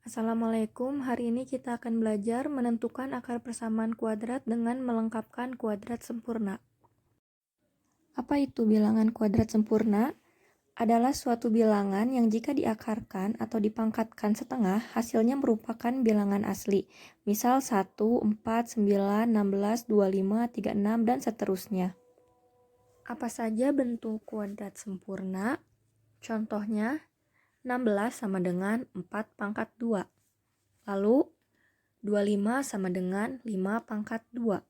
Assalamualaikum, hari ini kita akan belajar menentukan akar persamaan kuadrat dengan melengkapkan kuadrat sempurna. Apa itu bilangan kuadrat sempurna? Adalah suatu bilangan yang jika diakarkan atau dipangkatkan setengah, hasilnya merupakan bilangan asli. Misal 1, 4, 9, 16, 25, 36, dan seterusnya. Apa saja bentuk kuadrat sempurna? Contohnya, 16 sama dengan 4 pangkat 2. Lalu, 25 sama dengan 5 pangkat 2.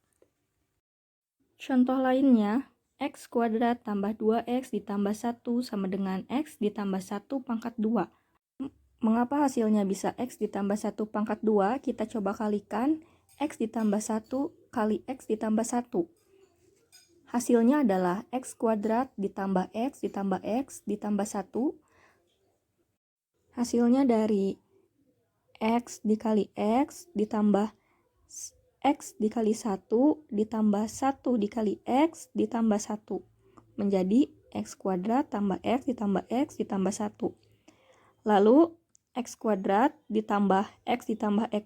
Contoh lainnya, x kuadrat tambah 2x ditambah 1 sama dengan x ditambah 1 pangkat 2. Mengapa hasilnya bisa x ditambah 1 pangkat 2? Kita coba kalikan x ditambah 1 kali x ditambah 1. Hasilnya adalah x kuadrat ditambah x ditambah x ditambah 1. Hasilnya dari x dikali x ditambah x dikali 1 ditambah 1 dikali x ditambah 1 menjadi x kuadrat tambah x ditambah x ditambah 1. Lalu x kuadrat ditambah x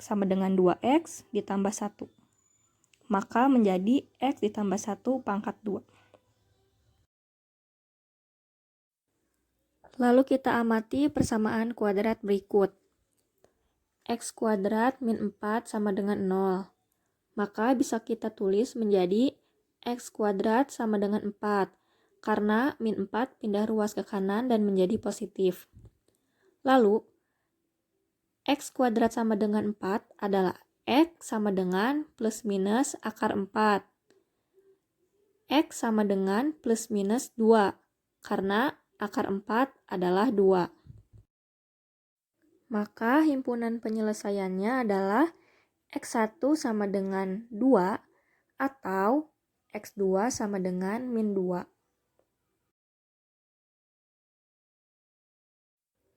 sama dengan 2x ditambah 1. Maka menjadi x ditambah 1 pangkat 2. Lalu kita amati persamaan kuadrat berikut. X kuadrat min 4 sama dengan 0. Maka bisa kita tulis menjadi x kuadrat sama dengan 4, karena min 4 pindah ruas ke kanan dan menjadi positif. Lalu, x kuadrat sama dengan 4 adalah x sama dengan plus minus akar 4. X sama dengan plus minus 2, karena akar 4 adalah 2. Maka himpunan penyelesaiannya adalah x1 sama dengan 2 atau x2 sama dengan min 2.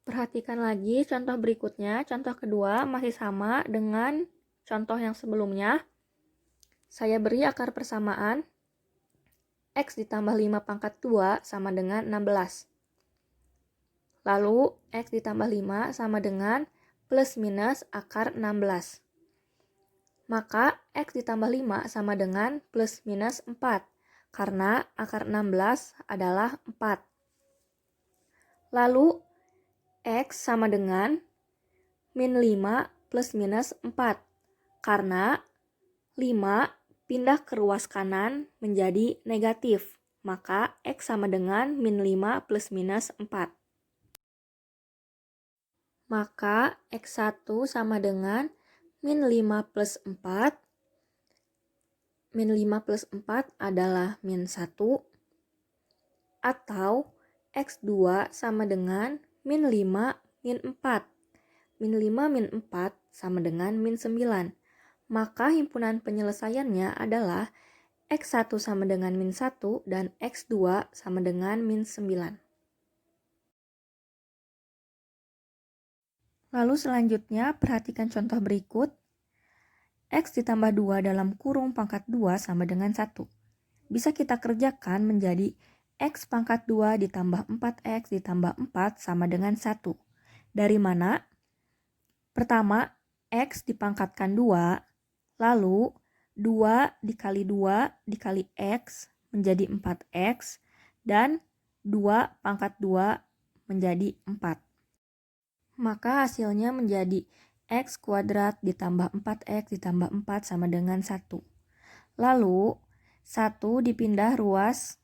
Perhatikan lagi contoh berikutnya. Contoh kedua masih sama dengan contoh yang sebelumnya. Saya beri akar persamaan x ditambah 5 pangkat 2 sama dengan 16. Lalu, x ditambah 5 sama dengan plus minus akar 16. Maka, x ditambah 5 sama dengan plus minus 4, karena akar 16 adalah 4. Lalu, x sama dengan min 5 plus minus 4, karena 5 pindah ke ruas kanan menjadi negatif. Maka, x sama dengan min 5 plus minus 4. Maka x1 sama dengan min 5 plus 4. Min 5 plus 4 adalah min 1. Atau x2 sama dengan min 5 min 4. Min 5 min 4 sama dengan min 9. Maka himpunan penyelesaiannya adalah x1 sama dengan min 1 dan x2 sama dengan min 9. Lalu selanjutnya, perhatikan contoh berikut. X ditambah 2 dalam kurung pangkat 2 sama dengan 1. Bisa kita kerjakan menjadi X pangkat 2 ditambah 4X ditambah 4 sama dengan 1. Dari mana? Pertama, X dipangkatkan 2, lalu 2 dikali 2 dikali X menjadi 4X, dan 2 pangkat 2 menjadi 4. Maka hasilnya menjadi x kuadrat ditambah 4x ditambah 4 sama dengan 1. Lalu, 1 dipindah ruas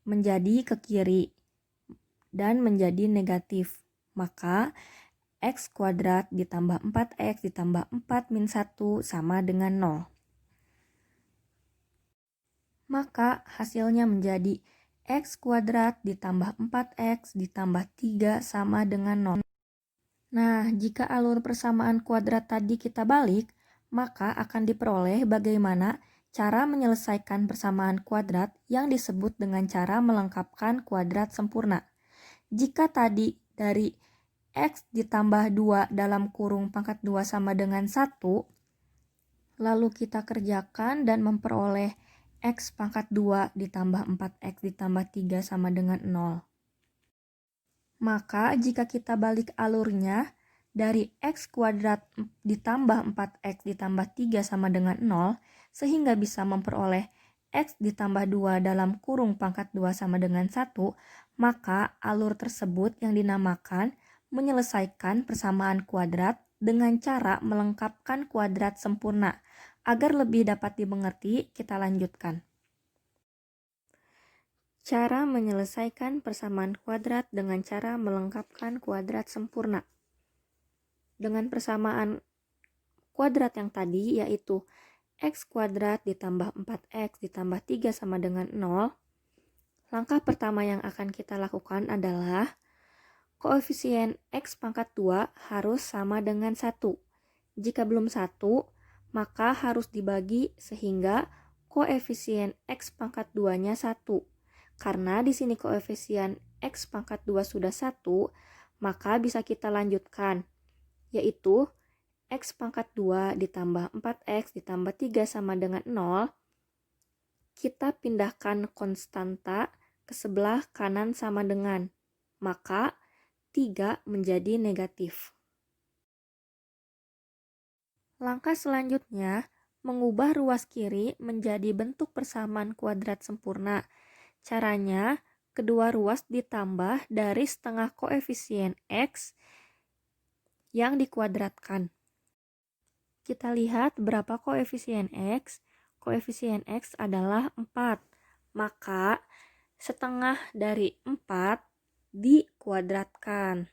menjadi ke kiri dan menjadi negatif. Maka, x kuadrat ditambah 4x ditambah 4 min 1 sama dengan 0. Maka, hasilnya menjadi x kuadrat ditambah 4x ditambah 3 sama dengan 0. Nah, jika alur persamaan kuadrat tadi kita balik, maka akan diperoleh bagaimana cara menyelesaikan persamaan kuadrat yang disebut dengan cara melengkapkan kuadrat sempurna. Jika tadi dari x ditambah 2 dalam kurung pangkat 2 sama dengan 1, lalu kita kerjakan dan memperoleh x pangkat 2 ditambah 4x ditambah 3 sama dengan 0. Maka jika kita balik alurnya, dari x kuadrat ditambah 4x ditambah 3 sama dengan 0, sehingga bisa memperoleh x ditambah 2 dalam kurung pangkat 2 sama dengan 1, maka alur tersebut yang dinamakan menyelesaikan persamaan kuadrat dengan cara melengkapkan kuadrat sempurna. Agar lebih dapat dimengerti, kita lanjutkan. Cara menyelesaikan persamaan kuadrat dengan cara melengkapkan kuadrat sempurna. Dengan persamaan kuadrat yang tadi, yaitu x kuadrat ditambah 4x ditambah 3 sama dengan 0, langkah pertama yang akan kita lakukan adalah koefisien x pangkat 2 harus sama dengan 1. Jika belum 1, maka harus dibagi sehingga koefisien x pangkat 2-nya 1. Karena di sini koefisien x pangkat 2 sudah 1, maka bisa kita lanjutkan, yaitu x pangkat 2 ditambah 4x ditambah 3 sama dengan 0, kita pindahkan konstanta ke sebelah kanan sama dengan, maka 3 menjadi negatif. Langkah selanjutnya, mengubah ruas kiri menjadi bentuk persamaan kuadrat sempurna. Caranya, kedua ruas ditambah dari setengah koefisien x yang dikuadratkan. Kita lihat berapa koefisien x. Koefisien x adalah 4. Maka setengah dari 4 dikuadratkan.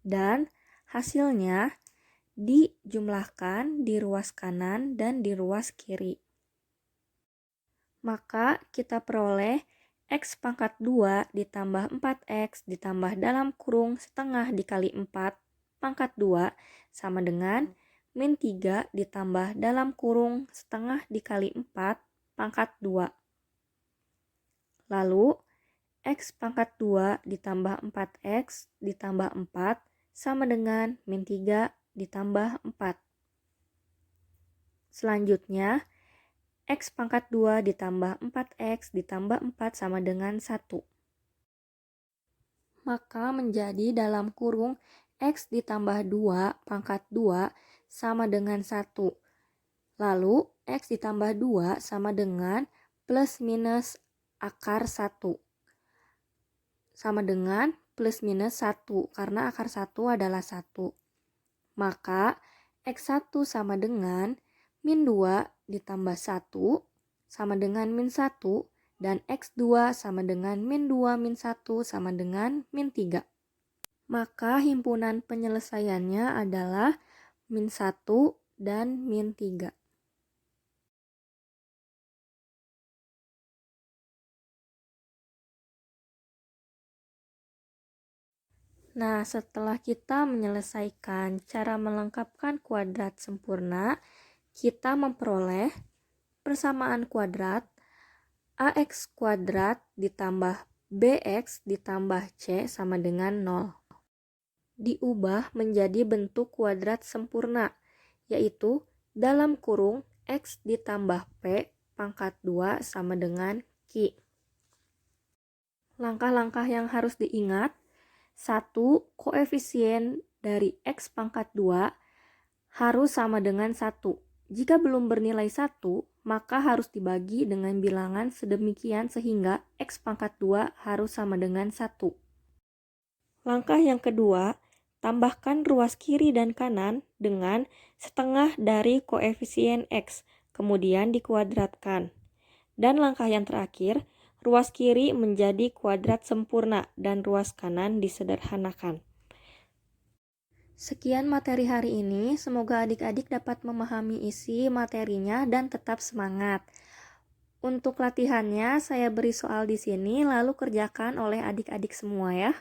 Dan hasilnya dijumlahkan di ruas kanan dan di ruas kiri. Maka kita peroleh x pangkat 2 ditambah 4x ditambah dalam kurung setengah dikali 4 pangkat 2 sama dengan min 3 ditambah dalam kurung setengah dikali 4 pangkat 2. Lalu, x pangkat 2 ditambah 4x ditambah 4 sama dengan min 3 ditambah 4. Selanjutnya, x pangkat 2 ditambah 4x ditambah 4 sama dengan 1. Maka menjadi dalam kurung x ditambah 2 pangkat 2 sama dengan 1. Lalu, x ditambah 2 sama dengan plus minus akar 1. Sama dengan plus minus 1, karena akar 1 adalah 1. Maka, x1 sama dengan min 2 ditambah 1 sama dengan min 1, dan x2 sama dengan min 2 min 1 sama dengan min 3. Maka himpunan penyelesaiannya adalah min 1 dan min 3. Nah, setelah kita menyelesaikan cara melengkapkan kuadrat sempurna, kita memperoleh persamaan kuadrat ax kuadrat ditambah bx ditambah c sama dengan 0. Diubah menjadi bentuk kuadrat sempurna, yaitu dalam kurung x ditambah p pangkat 2 sama dengan q. Langkah-langkah yang harus diingat: 1. Koefisien dari x pangkat 2 harus sama dengan 1. Jika belum bernilai 1, maka harus dibagi dengan bilangan sedemikian sehingga x pangkat 2 harus sama dengan 1. Langkah yang kedua, tambahkan ruas kiri dan kanan dengan setengah dari koefisien x, kemudian dikuadratkan. Dan langkah yang terakhir, ruas kiri menjadi kuadrat sempurna dan ruas kanan disederhanakan. Sekian materi hari ini, semoga adik-adik dapat memahami isi materinya dan tetap semangat. Untuk latihannya, saya beri soal di sini lalu kerjakan oleh adik-adik semua ya.